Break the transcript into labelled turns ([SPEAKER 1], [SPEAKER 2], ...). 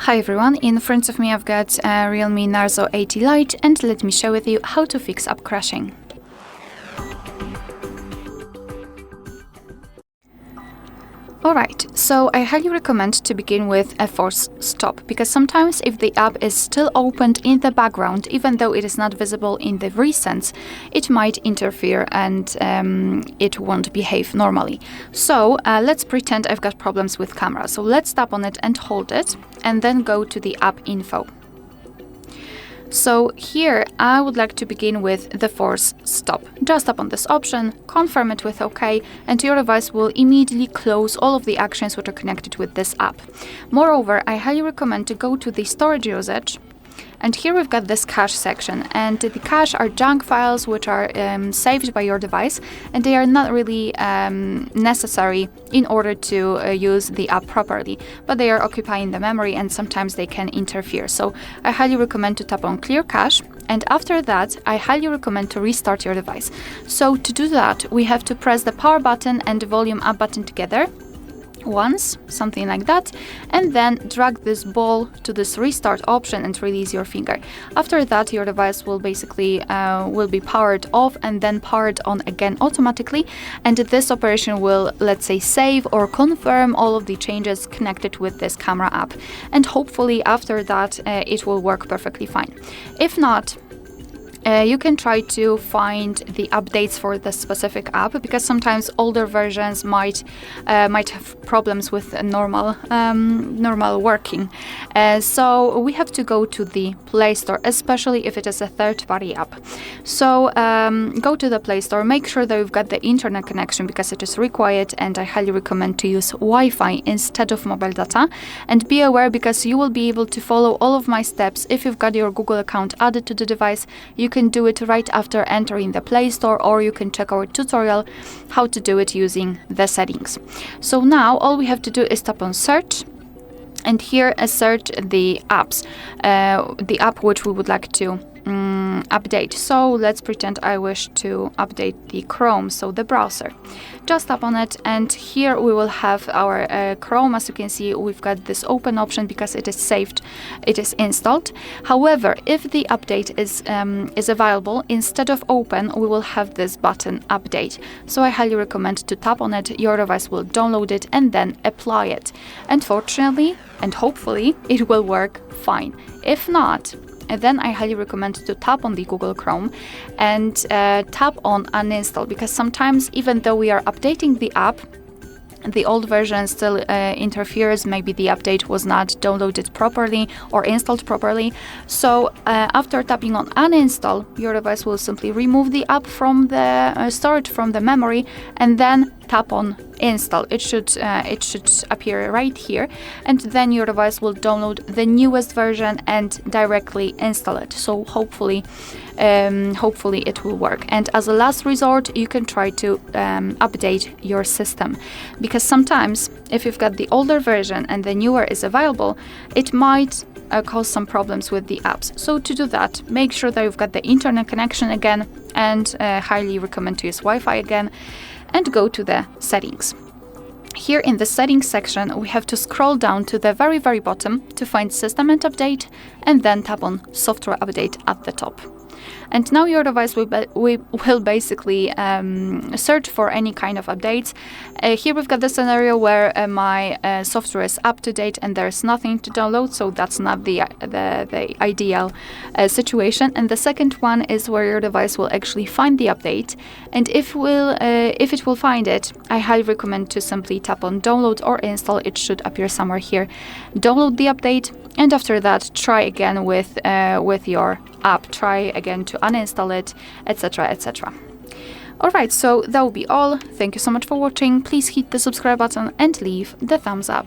[SPEAKER 1] Hi everyone, in front of me I've got REALME Narzo 80 Lite, and let me share with you how to fix app crashing. Alright, so I highly recommend to begin with a force stop, because sometimes if the app is still opened in the background, even though it is not visible in the recents, it might interfere and it won't behave normally. So let's pretend I've got problems with camera. So let's tap on it and hold it, and then go to the app info. So here I would like to begin with the force stop. Just tap on this option, confirm it with OK, and your device will immediately close all of the actions which are connected with this app. Moreover, I highly recommend to go to the storage usage. And here we've got this cache section, and the cache are junk files which are saved by your device, and they are not really necessary in order to use the app properly, but they are occupying the memory and sometimes they can interfere. So I highly recommend to tap on clear cache, and after that I highly recommend to restart your device. So to do that we have to press the power button and the volume up button together once, something like that, and then drag this ball to this restart option and release your finger. After that your device will basically will be powered off and then powered on again automatically, and this operation will, let's say, save or confirm all of the changes connected with this camera app, and hopefully after that it will work perfectly fine. If not, you can try to find the updates for the specific app, because sometimes older versions might have problems with normal working. So we have to go to the Play Store, especially if it is a third-party app. So go to the Play Store, make sure that you've got the internet connection because it is required, and I highly recommend to use Wi-Fi instead of mobile data. And be aware, because you will be able to follow all of my steps if you've got your Google account added to the device. You can do it right after entering the Play Store, or you can check our tutorial how to do it using the settings. So now all we have to do is tap on search, and here search the apps, the app which we would like to update. So let's pretend I wish to update the Chrome, so the browser. Just tap on it, and here we will have our Chrome. As you can see, we've got this open option because it is saved, it is installed. However, if the update is available, instead of open we will have this button update. So I highly recommend to tap on it, your device will download it and then apply it. And fortunately and hopefully it will work fine. If not, and then I highly recommend to tap on the Google Chrome and tap on Uninstall, because sometimes even though we are updating the app, the old version still interferes. Maybe the update was not downloaded properly or installed properly. So after tapping on Uninstall, your device will simply remove the app from the storage, from the memory, and then tap on install. It should appear right here, and then your device will download the newest version and directly install it. So hopefully it will work. And as a last resort, you can try to update your system, because sometimes if you've got the older version and the newer is available, it might cause some problems with the apps. So to do that, make sure that you've got the internet connection again, and highly recommend to use Wi-Fi again, and go to the settings. Here in the settings section we have to scroll down to the very bottom to find system and update, and then tap on software update at the top. And now your device will basically search for any kind of updates. Here we've got the scenario where my software is up to date and there's nothing to download, so that's not the ideal situation. And the second one is where your device will actually find the update, and if it will find it, I highly recommend to simply tap on download or install. It should appear somewhere here. Download the update, and after that try again with your app, try again to uninstall it, etc, etc. Alright, so that will be all. Thank you so much for watching. Please hit the subscribe button and leave the thumbs up.